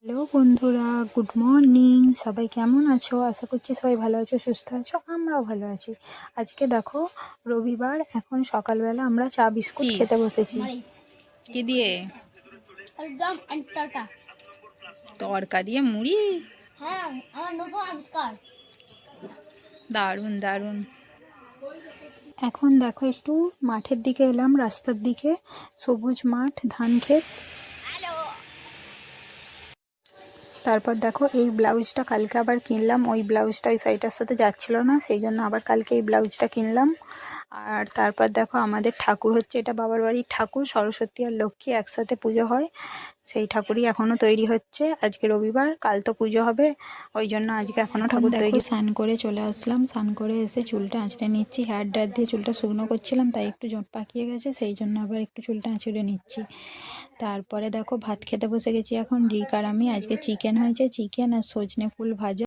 Hello বন্ধুরা, good morning. সবাই কেমন আছো? আশা করছি সবাই ভালো আছো, সুস্থ আছো। আমরাও ভালো আছি। আজকে দেখো রবিবার, এখন সকালবেলা আমরা চা বিস্কুট কি খেতে বসেছি। কি দিয়ে? একদম তরকা। তরকা দিয়ে মুড়ি? হ্যাঁ, আমার নতুন আবিষ্কার। দারুণ দারুণ। এখন দেখো একটু মাঠের দিকে এলাম, রাস্তার দিকে, সবুজ মাঠ, ধান ক্ষেত। তারপর দেখো এই ব্লাউজটা কালকে আবার কিনলাম। ওই ব্লাউজটা ওই শাড়িটার সাথে যাচ্ছিল না, সেই জন্য আবার কালকে এই ব্লাউজটা কিনলাম। আর তারপর দেখো আমাদের ঠাকুর হচ্ছে, এটা বাবার বাড়ির ঠাকুর, সরস্বতী আর লক্ষ্মী একসাথে পুজো হয়। সেই ঠাকুরই এখনো তৈরি হচ্ছে। আজকে রবিবার, কাল তো পুজো হবে, ওই জন্য আজকে এখনো ঠাকুর তৈরি। স্নান করে চলে আসলাম, স্নান করে এসে চুলটা আঁচড়ে নিচ্ছি। হেয়ার ড্রায়ার দিয়ে চুলটা শুকনো করছিলাম, তাই একটু জট পাকিয়ে গেছে, সেই জন্য আবার একটু চুলটা আঁচড়ে নিচ্ছি। তারপরে দেখো ভাত খেতে বসে গেছি এখন। রিক আর আমি, আজকে চিকেন হয়েছে, চিকেন আর সজনে ফুল ভাজা।